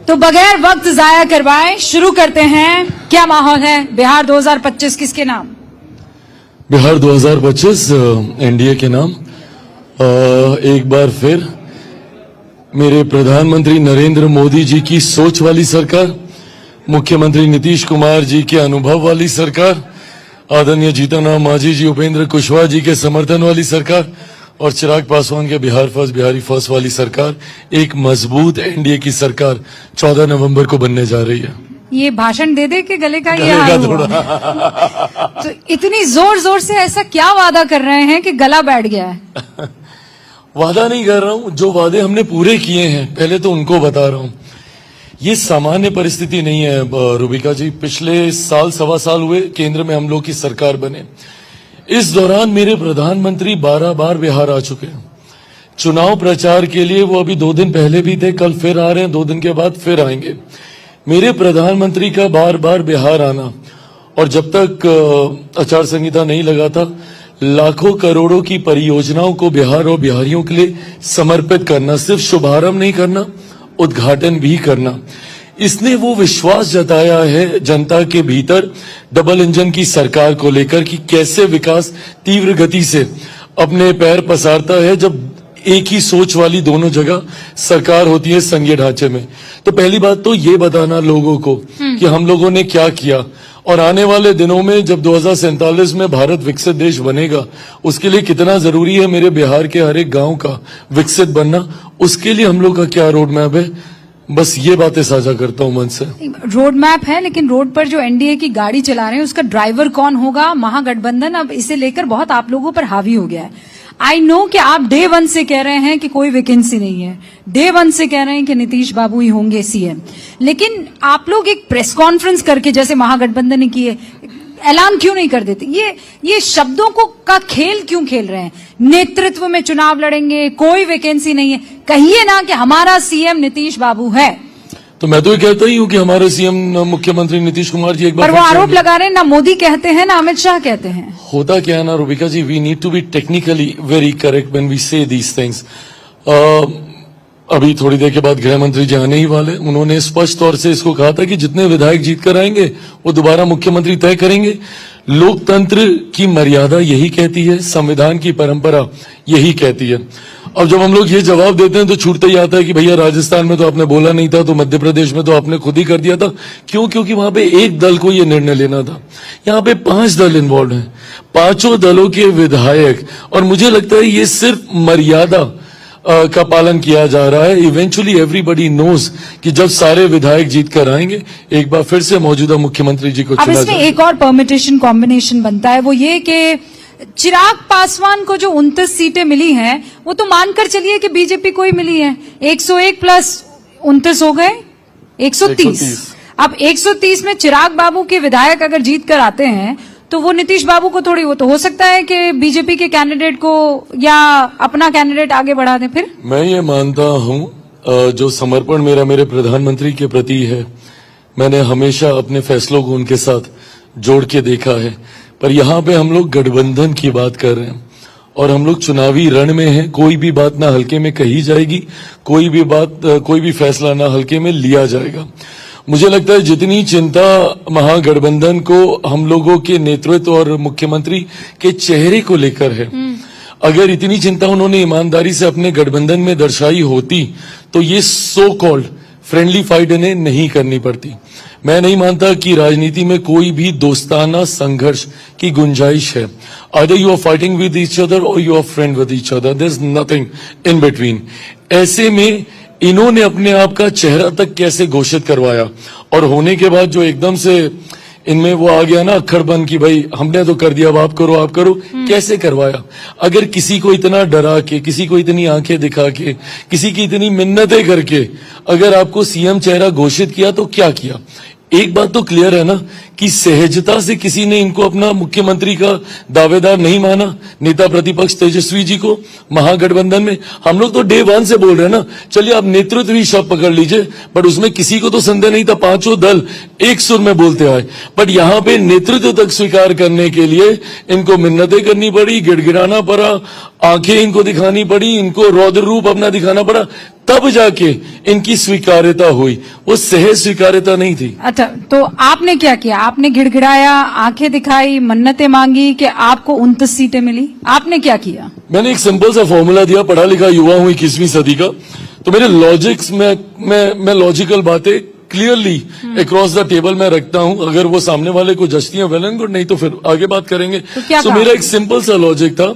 तो बगैर वक्त जाया करवाए शुरू करते हैं। क्या माहौल है बिहार 2025 किसके नाम? बिहार 2025 एनडीए के नाम। एक बार फिर मेरे प्रधानमंत्री नरेंद्र मोदी जी की सोच वाली सरकार, मुख्यमंत्री नीतीश कुमार जी के अनुभव वाली सरकार, आदरणीय जीतन राम मांझी जी, उपेंद्र कुशवाहा जी के समर्थन वाली सरकार और चिराग पासवान के बिहार फर्स्ट बिहारी फर्स्ट वाली सरकार, एक मजबूत एनडीए की सरकार 14 नवंबर को बनने जा रही है। ये भाषण दे दे के गले का ये हाल हुआ। तो इतनी जोर जोर से ऐसा क्या वादा कर रहे हैं कि गला बैठ गया है? वादा नहीं कर रहा हूं, जो वादे हमने पूरे किए हैं पहले तो उनको बता रहा हूं। ये सामान्य परिस्थिति नहीं है रूबिका जी। पिछले साल सवा साल हुए केंद्र में हम लोग की सरकार बने। इस दौरान मेरे प्रधानमंत्री 12 बार बिहार आ चुके हैं चुनाव प्रचार के लिए। वो अभी 2 दिन पहले भी थे, कल फिर आ रहे हैं, 2 दिन के बाद फिर आएंगे। मेरे प्रधानमंत्री का बार बार बिहार आना और जब तक आचार संहिता नहीं लगा था लाखों करोड़ों की परियोजनाओं को बिहार और बिहारियों के लिए समर्पित करना, सिर्फ शुभारंभ नहीं करना, उद्घाटन भी करना, इसने वो विश्वास जताया है जनता के भीतर डबल इंजन की सरकार को लेकर कि कैसे विकास तीव्र गति से अपने पैर पसारता है जब एक ही सोच वाली दोनों जगह सरकार होती है संघीय ढांचे में। तो पहली बात तो ये बताना लोगों को कि हम लोगों ने क्या किया और आने वाले दिनों में जब 2047 में भारत विकसित देश बनेगा उसके लिए कितना जरूरी है मेरे बिहार के हर एक गांव का विकसित बनना, उसके लिए हम लोग का क्या रोड मैप है, बस ये बातें साझा करता हूं मन से। रोड मैप है, लेकिन रोड पर जो एनडीए की गाड़ी चला रहे हैं उसका ड्राइवर कौन होगा? महागठबंधन अब इसे लेकर बहुत आप लोगों पर हावी हो गया है। आई नो कि आप डे 1 से कह रहे हैं कि कोई वैकेंसी नहीं है, डे 1 से कह रहे हैं कि नीतीश बाबू ही होंगे सीएम, लेकिन आप लोग एक प्रेस कॉन्फ्रेंस करके जैसे महागठबंधन ने किए ऐलान क्यों नहीं कर देते? ये शब्दों को का खेल क्यों खेल रहे हैं? नेतृत्व में चुनाव लड़ेंगे, कोई वैकेंसी नहीं है, कहिए ना कि हमारा सीएम नीतीश बाबू है। तो मैं तो ये कहता ही हूँ कि हमारे सीएम मुख्यमंत्री नीतीश कुमार जी एक बार पर वो आरोप लगा रहे हैं, ना मोदी कहते हैं ना अमित शाह कहते हैं। होता क्या है ना Rubika ji, we need to be technically very correct when we say these things. अभी थोड़ी देर के बाद गृह मंत्री जी आने ही वाले, उन्होंने स्पष्ट तौर से इसको कहा था कि जितने विधायक जीत कर आएंगे वो दोबारा मुख्यमंत्री तय करेंगे। लोकतंत्र की मर्यादा यही कहती है, संविधान की परंपरा यही कहती है। अब जब हम लोग ये जवाब देते हैं तो छूटता ही आता है कि भैया राजस्थान में तो आपने बोला नहीं था, तो मध्य प्रदेश में तो आपने खुद ही कर दिया था। क्यों? क्योंकि वहां पे एक दल को ये निर्णय लेना था, यहाँ पे 5 दल इन्वॉल्व हैं, 5 दलों के विधायक, और मुझे लगता है ये सिर्फ मर्यादा का पालन किया जा रहा है। इवेंचुअली एवरीबडी नोज कि जब सारे विधायक जीत कर आएंगे एक बार फिर से मौजूदा मुख्यमंत्री जी को चुना जाएगा। अब इसमें एक और परमिटेशन कॉम्बिनेशन बनता है, वो ये कि चिराग पासवान को जो 29 सीटें मिली हैं वो तो मानकर चलिए कि बीजेपी को ही मिली है। 101 प्लस 29 हो गए 130। अब 130 में चिराग बाबू के विधायक अगर जीत कर आते हैं तो वो नीतीश बाबू को थोड़ी, वो तो हो सकता है कि बीजेपी के कैंडिडेट को या अपना कैंडिडेट आगे बढ़ा दें। फिर मैं ये मानता हूं जो समर्पण मेरा मेरे प्रधानमंत्री के प्रति है, मैंने हमेशा अपने फैसलों को उनके साथ जोड़ के देखा है। पर यहाँ पे हम लोग गठबंधन की बात कर रहे हैं और हम लोग चुनावी रण में हैं। कोई भी बात ना हल्के में कही जाएगी, कोई भी फैसला ना हल्के में लिया जाएगा। मुझे लगता है जितनी चिंता महागठबंधन को हम लोगों के नेतृत्व और मुख्यमंत्री के चेहरे को लेकर है, अगर इतनी चिंता उन्होंने ईमानदारी से अपने गठबंधन में दर्शाई होती तो ये सो कॉल्ड फ्रेंडली फाइट इन्हें नहीं करनी पड़ती। मैं नहीं मानता कि राजनीति में कोई भी दोस्ताना संघर्ष की गुंजाइश है। Either you are fighting with each other और you are friend with each other, there is nothing in between. ऐसे में इन्होंने अपने आप का चेहरा तक कैसे घोषित करवाया और होने के बाद जो एकदम से इनमें वो आ गया ना अक्खड़ बन की भाई हमने तो कर दिया, अब आप करो, कैसे करवाया? अगर किसी को इतना डरा के, किसी को इतनी आंखें दिखा के, किसी की इतनी मिन्नतें करके अगर आपको सीएम चेहरा घोषित किया तो क्या किया? एक बात तो क्लियर है ना कि सहजता से किसी ने इनको अपना मुख्यमंत्री का दावेदार नहीं माना। नेता प्रतिपक्ष तेजस्वी जी को महागठबंधन में हम लोग तो डे 1 से बोल रहे हैं ना, चलिए आप नेतृत्व ही शब्द पकड़ लीजिए, बट उसमें किसी को तो संदेह नहीं था, 5 दल एक सुर में बोलते आए। बट यहाँ पे नेतृत्व तक स्वीकार करने के लिए इनको मिन्नतें करनी पड़ी, गिड़गिड़ाना पड़ा, आंखें इनको दिखानी पड़ी, इनको रौद्र रूप अपना दिखाना पड़ा। तब जाके इनकी स्वीकार्यता हुई, वो सहज स्वीकार्यता नहीं थी। अच्छा, तो आपने क्या किया? आपने गिड़गिड़ाया, आंखें दिखाई, मन्नतें मांगी कि आपको 29 सीटें मिली? आपने क्या किया? मैंने एक सिंपल सा फॉर्मूला दिया, पढ़ा लिखा युवा हूं 21वीं सदी का, तो मेरे लॉजिक्स में मैं लॉजिकल बातें क्लियरली अक्रॉस द टेबल में रखता हूं। अगर वो सामने वाले को जचती है वेल एंड गुड, नहीं तो फिर आगे बात करेंगे। तो क्या तो कहा? मेरा एक सिंपल सा लॉजिक था,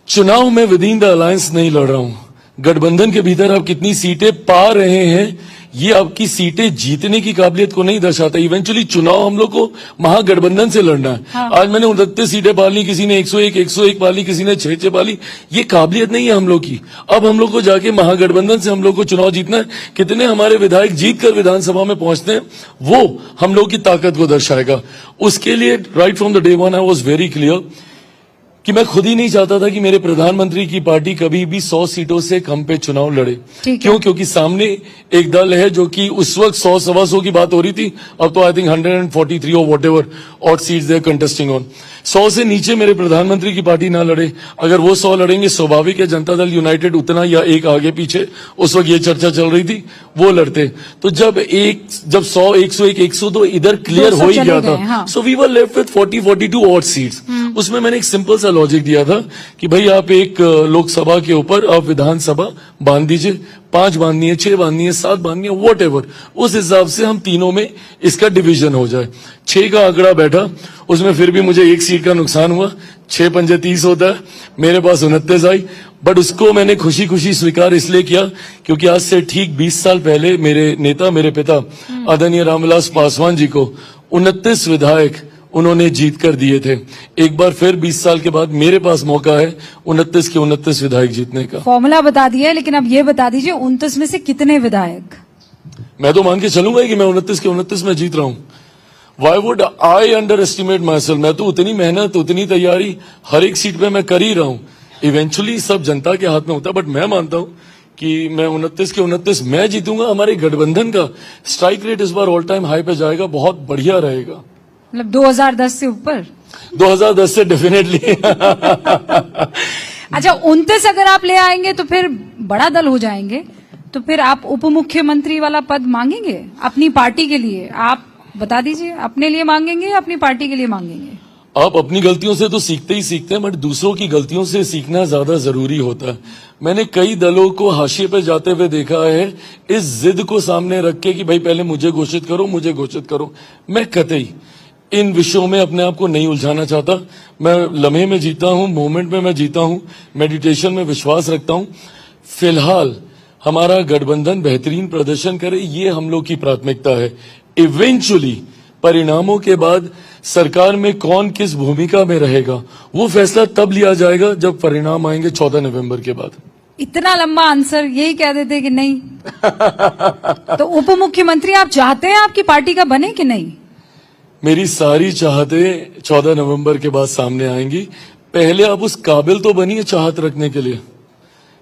चुनाव में विद इन द अलायंस नहीं लड़ रहा हूं। गठबंधन के भीतर आप कितनी सीटें पा रहे हैं, ये आपकी सीटें जीतने की काबिलियत को नहीं दर्शाता। इवेंचुअली चुनाव हम लोग को महागठबंधन से लड़ना है। हाँ। आज मैंने 29 सीटें पाली, किसी ने 101 पाली, किसी ने 6 पाली, ये काबिलियत नहीं है हम लोग की। अब हम लोग को जाके महागठबंधन से हम लोग को चुनाव जीतना है। कितने हमारे विधायक जीत कर विधानसभा में पहुंचते हैं, वो हम लोग की ताकत को दर्शाएगा। उसके लिए right from the day one I was very clear कि मैं खुद ही नहीं चाहता था कि मेरे प्रधानमंत्री की पार्टी कभी भी 100 सीटों से कम पे चुनाव लड़े। क्यों? क्योंकि सामने एक दल है जो कि उस वक्त 100-125 की बात हो रही थी, अब तो आई थिंक 143 और whatever odd seats they contesting on. 100 से नीचे मेरे प्रधानमंत्री की पार्टी ना लड़े। अगर वो 100 लड़ेंगे, स्वाभाविक है जनता दल यूनाइटेड उतना या एक आगे पीछे, उस वक्त ये चर्चा चल रही थी, वो लड़ते। तो जब 100, 101, 102 इधर क्लियर हो ही गया था, so we were left with 40-42 odd seats. उसमें मैंने एक सिंपल सा लॉजिक दिया था कि भाई आप एक लोकसभा के ऊपर आप विधानसभा बांध दीजिए, 5 बांधनी है, 6 बांधनी है, 7 बांधनी है, वॉट एवर, उस हिसाब से हम तीनों में इसका डिवीजन हो जाए। 6 का आंकड़ा बैठा, उसमें फिर भी मुझे 1 सीट का नुकसान हुआ। 6 पंजे 30 होता है, मेरे पास 29 आई, बट उसको मैंने खुशी खुशी स्वीकार इसलिए किया क्योंकि आज से ठीक 20 साल पहले मेरे नेता, मेरे पिता आदरणीय रामविलास पासवान जी को 29 विधायक उन्होंने जीत कर दिए थे। एक बार फिर 20 साल के बाद मेरे पास मौका है 29 के 29 विधायक जीतने का। फॉर्मूला बता दिया है, लेकिन अब ये बता दीजिए 29 में से कितने विधायक? मैं तो मान के चलूंगा कि मैं 29 के 29 में जीत रहा हूं। Why would I under estimate my self? मैं तो उतनी मेहनत, उतनी तैयारी हर एक सीट पे मैं कर ही रहा हूं। इवेंचुअली सब जनता के हाथ में होता है, बट मैं मानता हूं कि मैं 29 के 29 मैं जीतूंगा। हमारे गठबंधन का स्ट्राइक रेट इस बार ऑल टाइम हाई पे जाएगा, बहुत बढ़िया रहेगा। मतलब 2010 से ऊपर? 2010 से डेफिनेटली। अच्छा, 29 अगर आप ले आएंगे तो फिर बड़ा दल हो जाएंगे, तो फिर आप उप मुख्यमंत्री वाला पद मांगेंगे अपनी पार्टी के लिए? आप बता दीजिए, अपने लिए मांगेंगे या अपनी पार्टी के लिए मांगेंगे? आप अपनी गलतियों से तो सीखते ही सीखते हैं, बट दूसरों की गलतियों से सीखना ज्यादा जरूरी होता है। मैंने कई दलों को हाशिए पे जाते हुए देखा है, इस जिद को सामने रख के कि भाई पहले मुझे घोषित करो, मुझे घोषित करो। मैं कतई इन विषयों में अपने आप को नहीं उलझाना चाहता। मैं लम्हे में जीता हूं, मोमेंट में मैं जीता हूं, मेडिटेशन में विश्वास रखता हूं। फिलहाल हमारा गठबंधन बेहतरीन प्रदर्शन करे, ये हम लोग की प्राथमिकता है। इवेंचुअली परिणामों के बाद सरकार में कौन किस भूमिका में रहेगा, वो फैसला तब लिया जाएगा जब परिणाम आएंगे 14 नवंबर के बाद। इतना लंबा आंसर यही कह देते कि नहीं? तो उप मुख्यमंत्री आप चाहते हैं आपकी पार्टी का बने कि नहीं? मेरी सारी चाहतें 14 नवंबर के बाद सामने आएंगी। पहले आप उस काबिल तो बनिए चाहत रखने के लिए।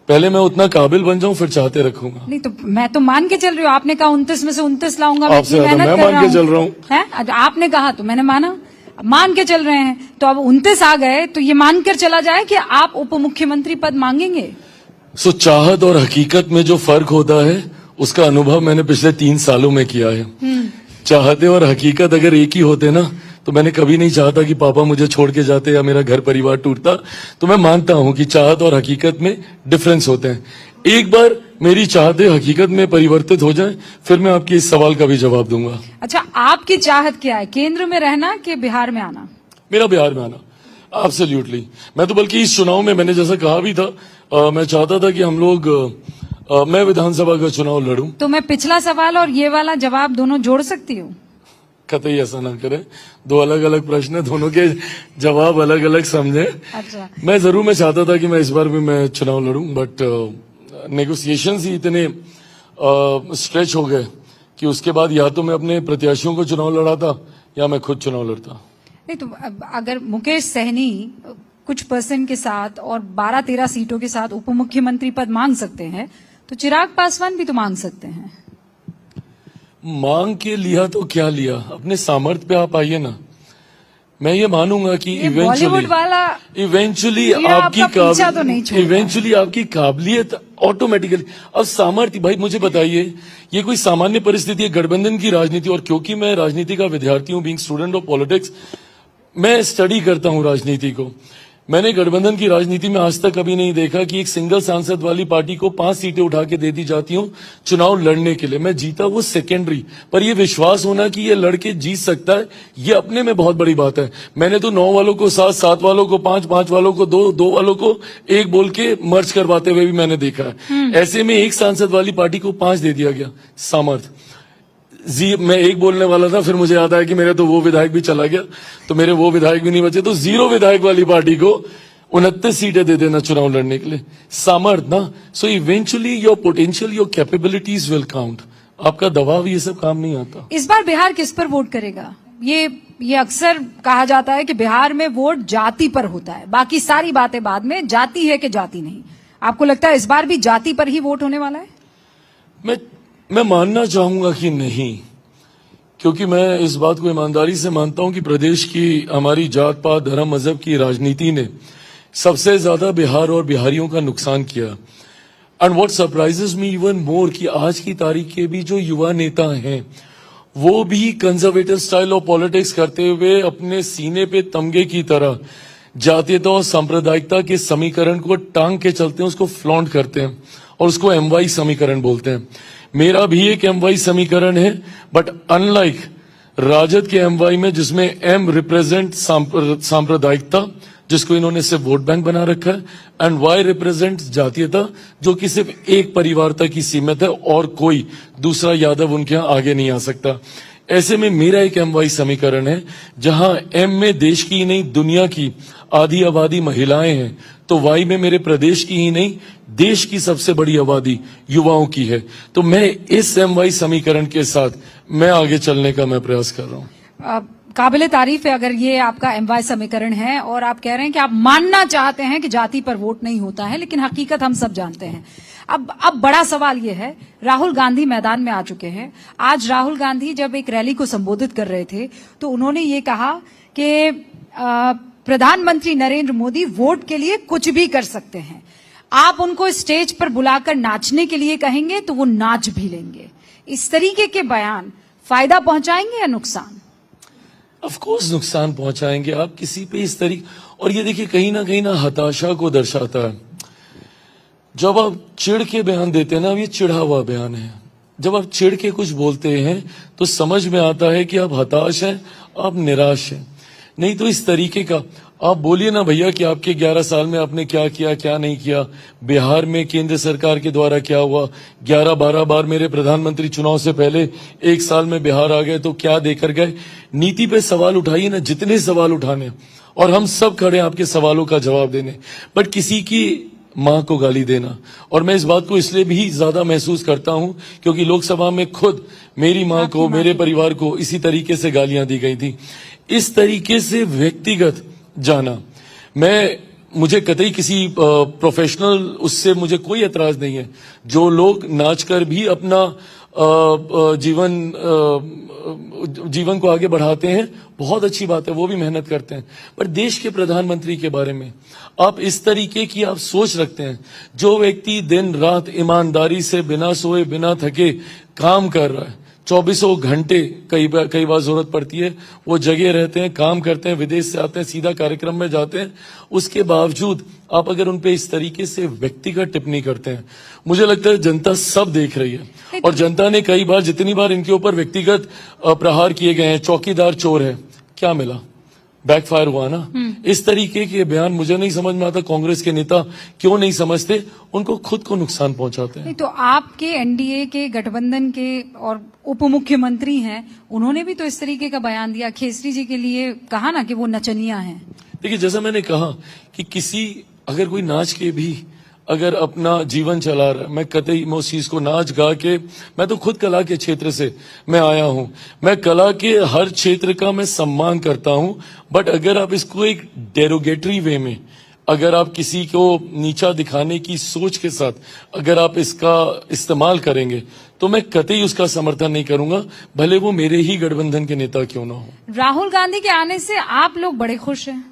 पहले मैं उतना काबिल बन जाऊं, फिर चाहते रखूंगा। नहीं तो मैं तो मान के चल रही हूँ, आपने कहा 29 में से 29 लाऊंगा, मैं आपसे इतनी ज्यादा मेहनत मैं कर मान के चल रहा हूं। है? आपने कहा तो मैंने माना, मान के चल रहे हैं। तो अब 29 आ गए तो ये मानकर चला जाए कि आप उप मुख्यमंत्री पद मांगेंगे। सो चाहत और हकीकत में जो फर्क होता है, उसका अनुभव मैंने पिछले 3 सालों में किया है। चाहते और हकीकत अगर एक ही होते ना, तो मैंने कभी नहीं चाहता कि पापा मुझे छोड़ के जाते या मेरा घर परिवार टूटता। तो मैं मानता हूं कि चाहत और हकीकत में डिफरेंस होते हैं। एक बार मेरी चाहते हकीकत में परिवर्तित हो जाए, फिर मैं आपके इस सवाल का भी जवाब दूंगा। अच्छा, आपकी चाहत क्या है? केंद्र में रहना कि बिहार में आना? मेरा बिहार में आना एब्सोल्युटली। मैं तो बल्कि इस चुनाव में मैंने जैसा कहा भी था, मैं चाहता था कि हम लोग मैं विधानसभा का चुनाव लड़ूं। तो मैं पिछला सवाल और ये वाला जवाब दोनों जोड़ सकती हूँ? कतई ऐसा ना करें, 2 अलग अलग प्रश्न है, दोनों के जवाब अलग अलग समझे। अच्छा, मैं चाहता था कि मैं इस बार भी मैं चुनाव लड़ूं, बट नेगोशिएशंस ही इतने स्ट्रेच हो गए कि उसके बाद या तो मैं अपने प्रत्याशियों को चुनाव लड़ाता या मैं खुद चुनाव लड़ता। नहीं तो अगर मुकेश सहनी कुछ % के साथ और 12-13 सीटों के साथ उप मुख्यमंत्री पद मांग सकते हैं, तो चिराग पासवान भी तो मांग सकते हैं। मांग के लिया तो क्या लिया, अपने सामर्थ्य पे आप आइए ना। मैं ये मानूंगा कि बॉलीवुड वाला इवेंचुअली कीड़ा आपका पीछा तो नहीं छोड़ता। आपकी काबिलियत ऑटोमेटिकली। अब सामर्थ्य, भाई मुझे बताइए, ये कोई सामान्य परिस्थिति है गठबंधन की राजनीति? और क्योंकि मैं राजनीति का विद्यार्थी हूं, बीइंग स्टूडेंट ऑफ पॉलिटिक्स, मैं स्टडी करता हूं राजनीति को। मैंने गठबंधन की राजनीति में आज तक कभी नहीं देखा कि एक सिंगल सांसद वाली पार्टी को 5 सीटें उठा के दे दी जाती हूं चुनाव लड़ने के लिए। मैं जीता वो सेकेंडरी, पर ये विश्वास होना कि ये लड़के जीत सकता है, ये अपने में बहुत बड़ी बात है। मैंने तो 9 वालों को 7, 7 वालों को 5, 5 वालों को 2, 2 वालों को 1 बोल के मर्ज करवाते हुए भी मैंने देखा है। ऐसे में एक सांसद वाली पार्टी को 5 दे दिया गया। सामर्थ मैं 1 बोलने वाला था, फिर मुझे याद आया कि मेरे तो वो विधायक भी चला गया, तो मेरे वो विधायक भी नहीं बचे, तो 0 विधायक वाली पार्टी को 29 सीटें दे देना चुनाव लड़ने के लिए। सामर्थ ना, so eventually your potential, your capabilities will count. आपका दबाव ये सब काम नहीं आता। इस बार बिहार किस पर वोट करेगा? ये अक्सर कहा जाता है कि बिहार में वोट जाति पर होता है, बाकी सारी बातें बाद में, जाति है कि जाति नहीं। आपको लगता है इस बार भी जाति पर ही वोट होने वाला है? मैं मानना चाहूंगा कि नहीं, क्योंकि मैं इस बात को ईमानदारी से मानता हूं कि प्रदेश की हमारी जात पात धर्म मजहब की राजनीति ने सबसे ज्यादा बिहार और बिहारियों का नुकसान किया। And what surprises me even more कि आज की तारीख के भी जो युवा नेता हैं वो भी कंजर्वेटिव स्टाइल ऑफ पॉलिटिक्स करते हुए अपने सीने पे तमगे की तरह जातीयता और सांप्रदायिकता के समीकरण को टांग के चलते हैं, उसको फ्लॉन्ट करते हैं और उसको एमवाई समीकरण बोलते हैं। मेरा भी एक एमवाई समीकरण है, बट अनलाइक राजद के एमवाई में जिसमें एम रिप्रेजेंट सांप्रदायिकता, जिसको इन्होंने सिर्फ वोट बैंक बना रखा है, एंड वाई रिप्रेजेंट जातीयता, जो कि सिर्फ एक परिवार तक ही सीमित है और कोई दूसरा यादव उनके यहां आगे नहीं आ सकता। ऐसे में मेरा एक एमवाई समीकरण है जहां एम में देश की ही नहीं दुनिया की आधी आबादी महिलाएं हैं, तो वाई में मेरे प्रदेश की ही नहीं देश की सबसे बड़ी आबादी युवाओं की है। तो मैं इस एमवाई समीकरण के साथ मैं आगे चलने का मैं प्रयास कर रहा हूं। काबिले तारीफ है अगर ये आपका एमवाई समीकरण है और आप कह रहे हैं कि आप मानना चाहते हैं कि जाति पर वोट नहीं होता है, लेकिन हकीकत हम सब जानते हैं। अब बड़ा सवाल ये है, राहुल गांधी मैदान में आ चुके हैं। आज राहुल गांधी जब एक रैली को संबोधित कर रहे थे तो उन्होंने ये कहा कि प्रधानमंत्री नरेंद्र मोदी वोट के लिए कुछ भी कर सकते हैं। आप उनको स्टेज पर बुलाकर नाचने के लिए कहेंगे तो वो नाच भी लेंगे। इस तरीके के बयान फायदा पहुंचाएंगे या नुकसान? ऑफ कोर्स नुकसान पहुंचाएंगे आप किसी पे इस तरीके। और ये देखिए कहीं ना हताशा को दर्शाता है। जब आप चिढ़ के बयान देते हैं ना, ये चिढ़ा हुआ बयान है। जब आप चिढ़ के कुछ बोलते हैं तो समझ में आता है कि आप हताश हैं, आप निराश हैं। नहीं तो इस तरीके का आप बोलिए ना भैया कि आपके 11 साल में आपने क्या किया क्या नहीं किया, बिहार में केंद्र सरकार के द्वारा क्या हुआ। 11-12 बार मेरे प्रधानमंत्री चुनाव से पहले 1 साल में बिहार आ गए तो क्या देकर गए। नीति पे सवाल उठाइए ना, जितने सवाल उठाने, और हम सब खड़े हैं आपके सवालों का जवाब देने। बट किसी की मां को गाली देना, और मैं इस बात को इसलिए भी ज्यादा महसूस करता हूं क्योंकि लोकसभा में खुद मेरी मां को, मेरे परिवार को इसी तरीके से गालियां दी गई थी। इस तरीके से व्यक्तिगत जाना, मुझे कतई किसी प्रोफेशनल उससे मुझे कोई एतराज नहीं है। जो लोग नाचकर भी अपना जीवन को आगे बढ़ाते हैं, बहुत अच्छी बात है, वो भी मेहनत करते हैं। पर देश के प्रधानमंत्री के बारे में आप इस तरीके की आप सोच रखते हैं, जो व्यक्ति दिन रात ईमानदारी से बिना सोए बिना थके काम कर रहा है, 24 घंटे कई बार जरूरत पड़ती है, वो जगह रहते हैं, काम करते हैं, विदेश से आते हैं, सीधा कार्यक्रम में जाते हैं, उसके बावजूद आप अगर उन पे इस तरीके से व्यक्तिगत टिप्पणी करते हैं, मुझे लगता है जनता सब देख रही है। और जनता ने कई बार, जितनी बार इनके ऊपर व्यक्तिगत प्रहार किए गए हैं, चौकीदार चोर है, क्या मिला? बैकफायर हुआ ना। इस तरीके के बयान मुझे नहीं समझ में आता कांग्रेस के नेता क्यों नहीं समझते, उनको खुद को नुकसान पहुंचाते हैं। नहीं तो आपके एनडीए के गठबंधन के और उप मुख्यमंत्री हैं, उन्होंने भी तो इस तरीके का बयान दिया। खेसरी जी के लिए कहा ना कि वो नचनिया हैं। देखिए, जैसा मैंने कहा कि अगर कोई नाच के भी अगर अपना जीवन चला रहा है, मैं कतई उस चीज को नाच गा के, मैं तो खुद कला के क्षेत्र से मैं आया हूं, मैं कला के हर क्षेत्र का मैं सम्मान करता हूं। बट अगर आप इसको एक डेरोगेटरी वे में, अगर आप किसी को नीचा दिखाने की सोच के साथ अगर आप इसका इस्तेमाल करेंगे तो मैं कतई उसका समर्थन नहीं करूंगा, भले वो मेरे ही गठबंधन के नेता क्यों ना हो। राहुल गांधी के आने से आप लोग बड़े खुश हैं?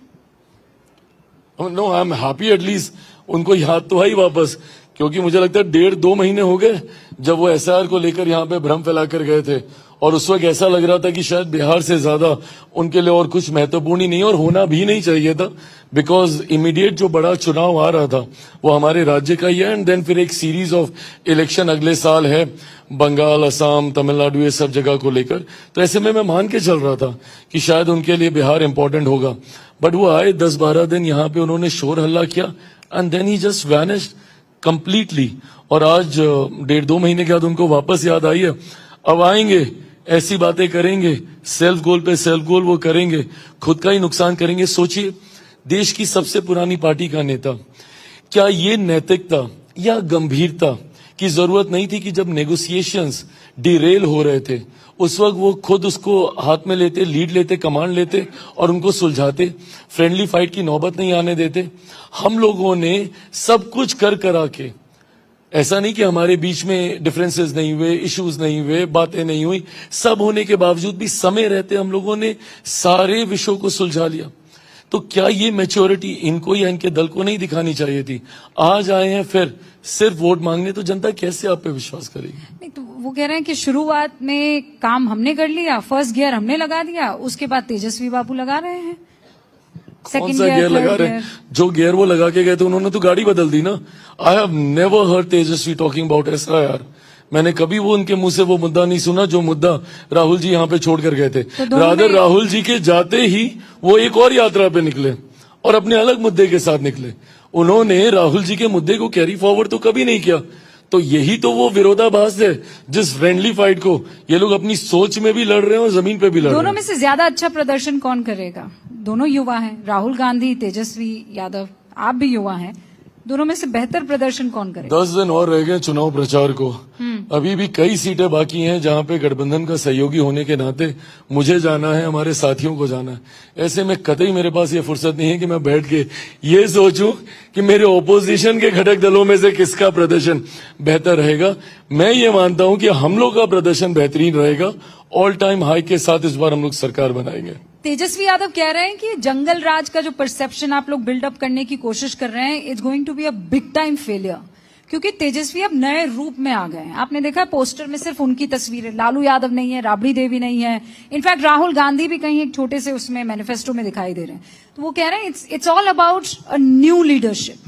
No, I am happy, at least उनको याद तो आई वापस, क्योंकि मुझे लगता है 1.5-2 महीने हो गए जब वो एसआईआर को लेकर यहाँ पे भ्रम फैलाकर गए थे, और उस वक्त ऐसा लग रहा था कि शायद बिहार से ज्यादा उनके लिए और कुछ महत्वपूर्ण ही नहीं और होना भी नहीं चाहिए था, बिकॉज इमीडिएट जो बड़ा चुनाव आ रहा था वो हमारे राज्य का ही है, एंड देन फिर एक सीरीज ऑफ इलेक्शन अगले साल है, बंगाल, असम, तमिलनाडु, ये सब जगह को लेकर। तो ऐसे में मैं मान के चल रहा था कि शायद उनके लिए बिहार इंपॉर्टेंट होगा, बट वो आए 10-12 दिन यहाँ पे, उन्होंने शोर हल्ला किया and then he just vanished completely. और आज 1.5-2 महीने के बाद उनको वापस याद आई है। अब आएंगे, ऐसी बातें करेंगे, सेल्फ गोल पे सेल्फ गोल वो करेंगे, खुद का ही नुकसान करेंगे। सोचिए, देश की सबसे पुरानी पार्टी का नेता, क्या ये नैतिकता या गंभीरता की जरूरत नहीं थी कि जब नेगोशिएशंस डिरेल हो रहे थे उस वक्त वो खुद उसको हाथ में लेते, लीड लेते, कमांड लेते और उनको सुलझाते, फ्रेंडली फाइट की नौबत नहीं आने देते। हम लोगों ने सब कुछ कर करा के, ऐसा नहीं कि हमारे बीच में डिफरेंसेस नहीं हुए, इश्यूज नहीं हुए, बातें नहीं हुई, सब होने के बावजूद भी समय रहते हम लोगों ने सारे विषयों को सुलझा लिया। तो क्या ये मैच्योरिटी इनको या इनके दल को नहीं दिखानी चाहिए थी? आज आए हैं फिर सिर्फ वोट मांगने, तो जनता कैसे आप पे विश्वास करेगी? नहीं, तो वो कह रहे हैं कि शुरुआत में काम हमने कर लिया, फर्स्ट गियर हमने लगा दिया, उसके बाद तेजस्वी बाबू लगा रहे हैं कौन सा गियर लगा रहे हैं? जो गियर वो लगा के गए थे उन्होंने तो गाड़ी बदल दी ना। I have never heard Tejashwi talking about SIR. मैंने कभी वो उनके मुंह से वो मुद्दा नहीं सुना जो मुद्दा राहुल जी यहाँ पे छोड़कर गए थे। रादर राहुल जी के जाते ही वो एक और यात्रा पे निकले और अपने अलग मुद्दे के साथ निकले। उन्होंने राहुल जी के मुद्दे को कैरी फॉरवर्ड तो कभी नहीं किया। तो यही तो वो विरोधाभास है जिस फ्रेंडली फाइट को ये लोग अपनी सोच में भी लड़ रहे हैं और जमीन पे भी लड़ रहे हैं। दोनों में से ज्यादा अच्छा प्रदर्शन कौन करेगा? दोनों युवा हैं, राहुल गांधी, तेजस्वी यादव, आप भी युवा हैं, दोनों में से बेहतर प्रदर्शन कौन करेगा? 10 दिन और रह गए चुनाव प्रचार को। अभी भी कई सीटें बाकी हैं जहां पे गठबंधन का सहयोगी होने के नाते मुझे जाना है, हमारे साथियों को जाना है। ऐसे में कतई मेरे पास ये फुर्सत नहीं है कि मैं बैठ के ये सोचूं कि मेरे ओपोजिशन के घटक दलों में से किसका प्रदर्शन बेहतर रहेगा। मैं ये मानता हूं कि हम लोग का प्रदर्शन बेहतरीन रहेगा, ऑल टाइम हाई के साथ इस बार हम लोग सरकार बनाएंगे। तेजस्वी यादव कह रहे हैं कि जंगल राज का जो परसेप्शन आप लोग बिल्डअप करने की कोशिश कर रहे हैं, it's going to be a big time failure, क्योंकि तेजस्वी अब नए रूप में आ गए हैं। आपने देखा पोस्टर में सिर्फ उनकी तस्वीरें, लालू यादव नहीं है, राबड़ी देवी नहीं है, इनफैक्ट राहुल गांधी भी कहीं एक छोटे से उसमें मैनिफेस्टो में दिखाई दे रहे हैं। तो वो कह रहे हैं it's all about a new leadership.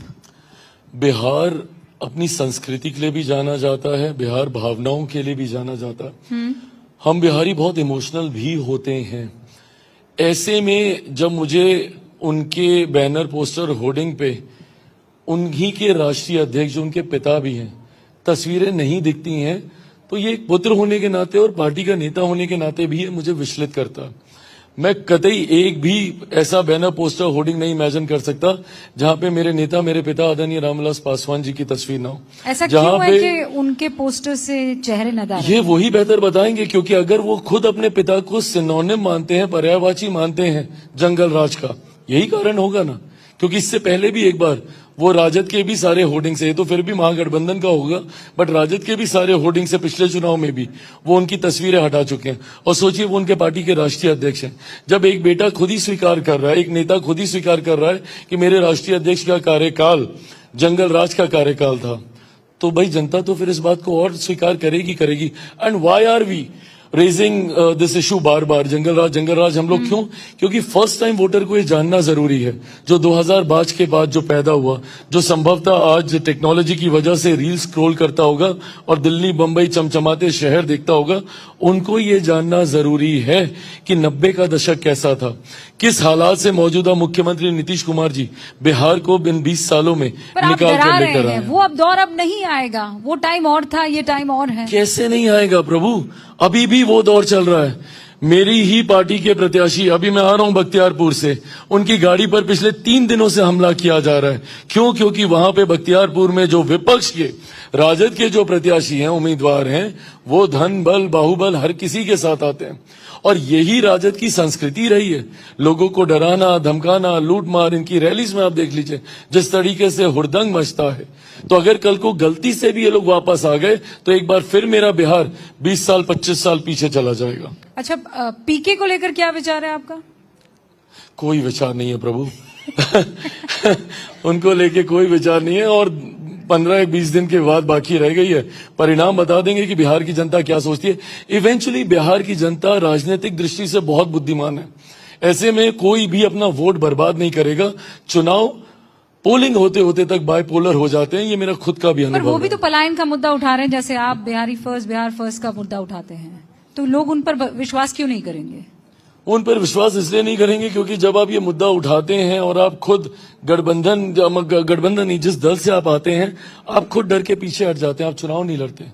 Bihar अपनी संस्कृति के लिए भी जाना जाता है, बिहार भावनाओं के लिए भी जाना जाता है। हम बिहारी बहुत इमोशनल भी होते हैं। ऐसे में जब मुझे उनके बैनर, पोस्टर, होर्डिंग पे उन्हीं के राष्ट्रीय अध्यक्ष जो उनके पिता भी हैं तस्वीरें नहीं दिखती हैं, तो ये एक पुत्र होने के नाते और पार्टी का नेता होने के नाते भी ये मुझे विचलित करता है। मैं कतई एक भी ऐसा बैनर, पोस्टर, होर्डिंग नहीं इमेजिन कर सकता जहां पे मेरे नेता, मेरे पिता आदरणीय रामविलास पासवान जी की तस्वीर ना हो। ऐसा क्यों है कि उनके पोस्टर से चेहरे नजर आ रहे हैं? ये वही बेहतर बताएंगे, क्योंकि अगर वो खुद अपने पिता को सिनोनिम मानते हैं, पर्यायवाची मानते हैं जंगल राज का, यही कारण होगा ना। क्योंकि इससे पहले भी एक बार वो राजद के भी सारे होर्डिंग से, तो फिर भी महागठबंधन का होगा, बट राजद के भी सारे होर्डिंग से पिछले चुनाव में भी वो उनकी तस्वीरें हटा चुके हैं। और सोचिए, वो उनके पार्टी के राष्ट्रीय अध्यक्ष हैं। जब एक बेटा खुद ही स्वीकार कर रहा है, एक नेता खुद ही स्वीकार कर रहा है कि मेरे राष्ट्रीय अध्यक्ष का कार्यकाल जंगल राज का कार्यकाल था, तो भाई जनता तो फिर इस बात को और स्वीकार करेगी। And why are we raising this issue बार बार, जंगल राज हम लोग क्यों? क्योंकि फर्स्ट टाइम वोटर को ये जानना जरूरी है, जो 2005 के बाद जो पैदा हुआ, जो संभवतः आज टेक्नोलॉजी की वजह से रील स्क्रॉल करता होगा और दिल्ली, बंबई चमचमाते शहर देखता होगा, उनको ये जानना जरूरी है कि 90 का दशक कैसा था, किस हालात से मौजूदा मुख्यमंत्री नीतीश कुमार जी बिहार को इन 20 सालों में निकाल कर लेकर आए। वो अब दौर अब नहीं आएगा, वो टाइम और था, ये टाइम और है। कैसे नहीं आएगा प्रभु? अभी भी वो दौर चल रहा है। मेरी ही पार्टी के प्रत्याशी, अभी मैं आ रहा हूं बख्तियारपुर से, उनकी गाड़ी पर पिछले 3 दिनों से हमला किया जा रहा है। क्यों? क्योंकि वहां पे बख्तियारपुर में जो विपक्ष के, राजद के जो प्रत्याशी हैं, उम्मीदवार हैं, वो धन बल, बाहुबल हर किसी के साथ आते हैं। और यही राजद की संस्कृति रही है, लोगों को डराना, धमकाना, लूट मार। इनकी रैलीज में आप देख लीजिए जिस तरीके से हुड़दंग मचता है। तो अगर कल को गलती से भी ये लोग वापस आ गए तो एक बार फिर मेरा बिहार 20 साल 25 साल पीछे चला जाएगा। अच्छा, पीके को लेकर क्या विचार है आपका? कोई विचार नहीं है प्रभु। उनको लेके कोई विचार नहीं है। और 15-20 दिन के बाद बाकी रह गई है। परिणाम बता देंगे कि बिहार की जनता क्या सोचती है। इवेंचुअली बिहार की जनता राजनीतिक दृष्टि से बहुत बुद्धिमान है। ऐसे में कोई भी अपना वोट बर्बाद नहीं करेगा। चुनाव पोलिंग होते होते तक बाइपोलर हो जाते हैं, ये मेरा खुद का भी पर अनुभव वो भी है। तो पलायन का मुद्दा उठा रहे हैं, जैसे आप बिहार फर्स्ट का मुद्दा उठाते हैं, तो लोग उन पर विश्वास क्यों नहीं करेंगे? उन पर विश्वास इसलिए नहीं करेंगे क्योंकि जब आप ये मुद्दा उठाते हैं और आप खुद गठबंधन नहीं, जिस दल से आप आते हैं, आप खुद डर के पीछे हट जाते हैं, आप चुनाव नहीं लड़ते।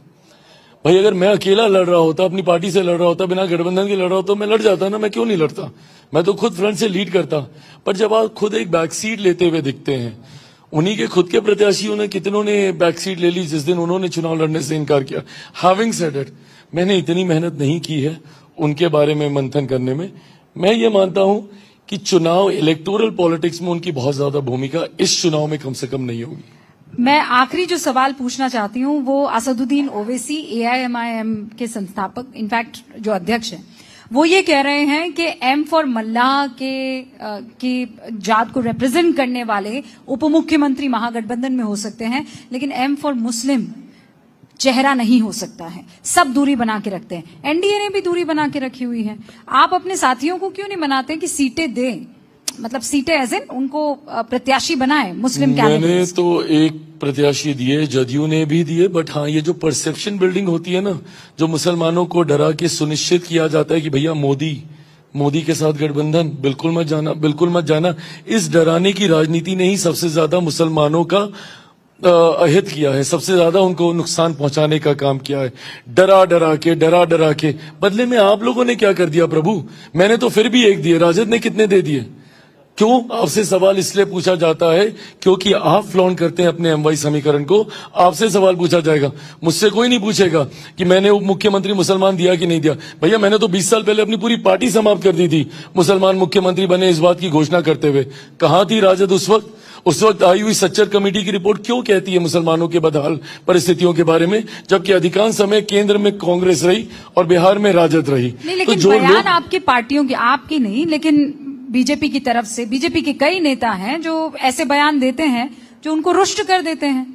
भाई अगर मैं अकेला लड़ रहा होता, अपनी पार्टी से लड़ रहा होता, बिना गठबंधन के लड़ रहा होता, मैं लड़ जाता ना, मैं क्यों नहीं लड़ता? मैं तो खुद फ्रंट से लीड करता। पर जब आप खुद एक बैक सीट लेते हुए दिखते हैं, उन्हीं के खुद के प्रत्याशियों ने कितनों ने बैक सीट ले ली जिस दिन उन्होंने चुनाव लड़ने से इनकार किया। हैविंग सेड इट, मैंने इतनी मेहनत नहीं की है उनके बारे में मंथन करने में। मैं ये मानता हूं कि चुनाव इलेक्टोरल पॉलिटिक्स में उनकी बहुत ज्यादा भूमिका इस चुनाव में कम से कम नहीं होगी। मैं आखिरी जो सवाल पूछना चाहती हूँ वो असदुद्दीन ओवैसी, AIMIM के संस्थापक, इनफैक्ट जो अध्यक्ष हैं, वो ये कह रहे हैं कि एम फॉर मल्लाह के जात को रिप्रेजेंट करने वाले उप मुख्यमंत्री महागठबंधन में हो सकते हैं, लेकिन एम फॉर मुस्लिम चेहरा नहीं हो सकता है। सब दूरी बना के रखते हैं। एनडीए ने भी दूरी बना के रखी हुई है। आप अपने साथियों को क्यों नहीं बनाते कि सीटें दें, मतलब सीटें एज इन उनको प्रत्याशी बनाए मुस्लिम मैंने कैंडिडेट्स? तो एक प्रत्याशी दिए, जदयू ने भी दिए, बट हाँ ये जो परसेप्शन बिल्डिंग होती है ना, जो मुसलमानों को डरा के सुनिश्चित किया जाता है कि भैया मोदी के साथ गठबंधन बिल्कुल मत जाना, इस डराने की राजनीति ने ही सबसे ज्यादा मुसलमानों का अहित किया है, सबसे ज्यादा उनको नुकसान पहुंचाने का काम किया है। डरा डरा के बदले में आप लोगों ने क्या कर दिया प्रभु? मैंने तो फिर भी एक दिए, राजद ने कितने दे दिए? क्यों? आपसे सवाल इसलिए पूछा जाता है क्योंकि आप फ्लॉन्ट करते हैं अपने MY समीकरण को। आपसे सवाल पूछा जाएगा, मुझसे कोई नहीं पूछेगा कि मैंने उप मुख्यमंत्री मुसलमान दिया कि नहीं दिया। भैया मैंने तो 20 साल पहले अपनी पूरी पार्टी समाप्त कर दी थी मुसलमान मुख्यमंत्री बने इस बात की घोषणा करते हुए। कहां थी राजद उस वक्त? उस वक्त आई हुई सच्चर कमेटी की रिपोर्ट क्यों कहती है मुसलमानों के बदहाल परिस्थितियों के बारे में, जबकि अधिकांश समय केंद्र में कांग्रेस रही और बिहार में राजद रही। नहीं, लेकिन तो बयान आपकी पार्टियों की, आपकी नहीं, लेकिन बीजेपी की तरफ से, बीजेपी के कई नेता हैं जो ऐसे बयान देते हैं जो उनको रुष्ट कर देते हैं।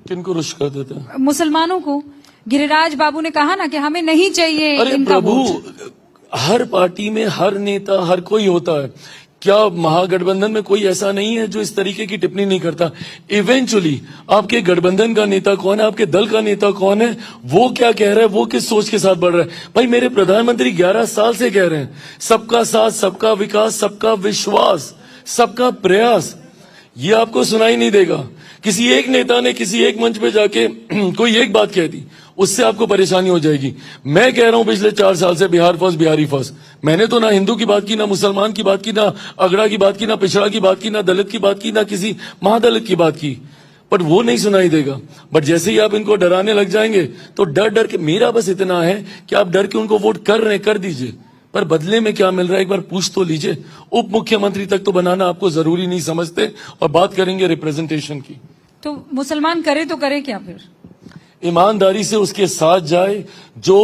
किनको रुष्ट कर देते हैं? मुसलमानों को। गिरिराज बाबू ने कहा ना कि हमें नहीं चाहिए अरे इनका प्रभु, वोट। हर पार्टी में हर नेता हर कोई होता है। क्या महागठबंधन में कोई ऐसा नहीं है जो इस तरीके की टिप्पणी नहीं करता? इवेंचुअली आपके गठबंधन का नेता कौन है, आपके दल का नेता कौन है, वो क्या कह रहा है, वो किस सोच के साथ बढ़ रहा है? भाई मेरे प्रधानमंत्री 11 साल से कह रहे हैं सबका साथ, सबका विकास, सबका विश्वास, सबका प्रयास। ये आपको सुनाई नहीं देगा। किसी एक नेता ने किसी एक मंच पे जाके कोई एक बात कह दी, उससे आपको परेशानी हो जाएगी। मैं कह रहा हूं पिछले 4 साल से बिहार फर्स्ट, बिहारी फर्स्ट। मैंने तो ना हिंदू की बात की, ना मुसलमान की बात की, ना अगड़ा की बात की, ना पिछड़ा की बात की, ना दलित की बात की, ना किसी महादलित की बात की, बट वो नहीं सुनाई देगा। बट जैसे ही आप इनको डराने लग जाएंगे तो डर के, मेरा बस इतना है कि आप डर के उनको वोट कर रहे हैं, कर दीजिए, पर बदले में क्या मिल रहा है एक बार पूछ तो लीजिए। उप मुख्यमंत्री तक तो बनाना आपको जरूरी नहीं समझते। और बात करेंगे रिप्रेजेंटेशन की, तो मुसलमान करे तो करे क्या फिर? ईमानदारी से उसके साथ जाए जो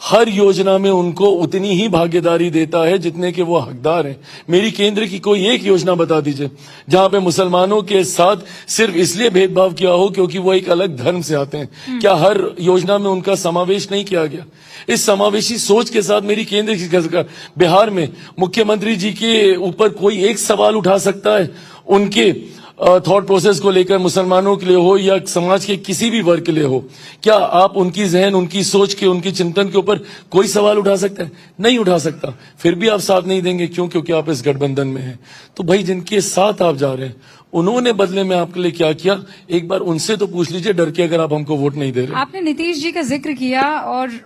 हर योजना में उनको उतनी ही भागीदारी देता है जितने के वो हकदार हैं। मेरी केंद्र की कोई एक योजना बता दीजिए जहां पे मुसलमानों के साथ सिर्फ इसलिए भेदभाव किया हो क्योंकि वो एक अलग धर्म से आते हैं। क्या हर योजना में उनका समावेश नहीं किया गया? इस समावेशी सोच के साथ मेरी केंद्र की सरकार बिहार में मुख्यमंत्री जी के ऊपर कोई एक सवाल उठा सकता है उनके थॉट प्रोसेस को लेकर, मुसलमानों के लिए हो या समाज के किसी भी वर्ग के लिए हो? क्या आप उनकी जहन, उनकी सोच के, उनकी चिंतन के ऊपर कोई सवाल उठा सकते हैं? नहीं उठा सकता। फिर भी आप साथ नहीं देंगे, क्यों? क्योंकि आप इस गठबंधन में हैं। तो भाई जिनके साथ आप जा रहे हैं उन्होंने बदले में आपके लिए क्या किया, एक बार उनसे तो पूछ लीजिए, डर के अगर आप हमको वोट नहीं दे रहे। आपने नीतीश जी का जिक्र किया और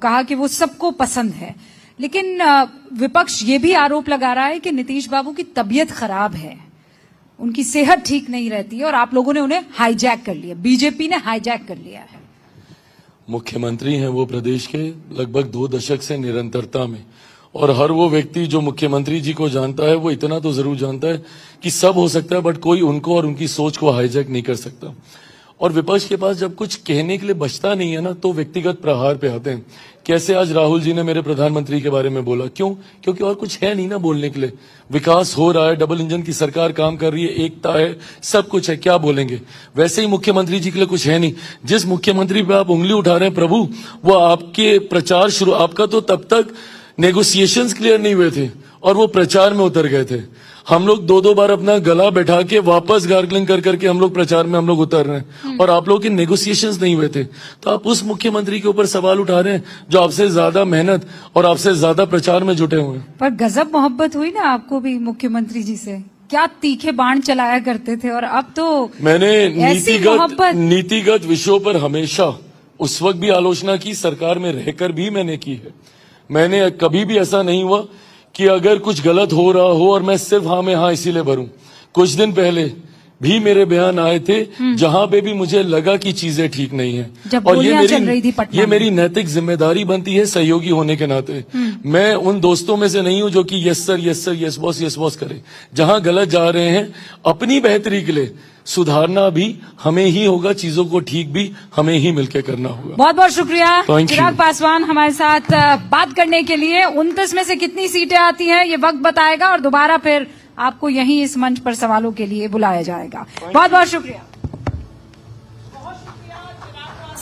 कहा कि वो सबको पसंद है, लेकिन विपक्ष ये भी आरोप लगा रहा है कि नीतीश बाबू की तबीयत खराब है, उनकी सेहत ठीक नहीं रहती है और आप लोगों ने उन्हें हाईजैक कर लिया, बीजेपी ने हाईजैक कर लिया है। मुख्यमंत्री हैं वो प्रदेश के लगभग 2 दशक से निरंतरता में, और हर वो व्यक्ति जो मुख्यमंत्री जी को जानता है वो इतना तो जरूर जानता है कि सब हो सकता है बट कोई उनको और उनकी सोच को हाईजैक नहीं कर सकता। और विपक्ष के पास जब कुछ कहने के लिए बचता नहीं है ना, तो व्यक्तिगत प्रहार पे आते हैं। कैसे आज राहुल जी ने मेरे प्रधानमंत्री के बारे में बोला, क्यों? क्योंकि और कुछ है नहीं ना बोलने के लिए। विकास हो रहा है, डबल इंजन की सरकार काम कर रही है, एकता है, सब कुछ है, क्या बोलेंगे? वैसे ही मुख्यमंत्री जी के लिए कुछ है नहीं। जिस मुख्यमंत्री पे आप उंगली उठा रहे हैं प्रभु, वो आपके प्रचार शुरू, आपका तो तब तक नेगोशिएशंस क्लियर नहीं हुए थे और वो प्रचार में उतर गए थे। हम लोग दो बार अपना गला बैठा के वापस गार्गलिंग कर करके हम लोग प्रचार में हम लोग उतर रहे हैं और आप लोगों के नेगोशिएशंस नहीं हुए थे। तो आप उस मुख्यमंत्री के ऊपर सवाल उठा रहे हैं जो आपसे ज्यादा मेहनत और आपसे ज्यादा प्रचार में जुटे हुए हैं। पर गजब मोहब्बत हुई ना आपको भी मुख्यमंत्री जी से, क्या तीखे बाण चलाया करते थे, और अब तो मैंने ऐसी मोहब्बत। नीतिगत विषयों पर हमेशा उस वक्त भी आलोचना की, सरकार में रहकर भी मैंने की है। मैंने कभी भी ऐसा नहीं हुआ कि अगर कुछ गलत हो रहा हो और मैं सिर्फ हाँ में हाँ इसीलिए भरूं। कुछ दिन पहले भी मेरे बयान आए थे जहां पे भी मुझे लगा कि चीजें ठीक नहीं है, जब और गोलियां चल रही थी पटना ये में। मेरी नैतिक जिम्मेदारी बनती है सहयोगी होने के नाते। मैं उन दोस्तों में से नहीं हूं जो कि यस सर यस बॉस करे। जहां गलत जा रहे हैं अपनी बेहतरी के लिए सुधारना भी हमें ही होगा, चीजों को ठीक भी हमें ही मिलकर करना होगा। बहुत बहुत शुक्रिया Thank you. चिराग पासवान हमारे साथ बात करने के लिए। 29 में से कितनी सीटें आती हैं ये वक्त बताएगा, और दोबारा फिर आपको यहीं इस मंच पर सवालों के लिए बुलाया जाएगा। बहुत बहुत शुक्रिया।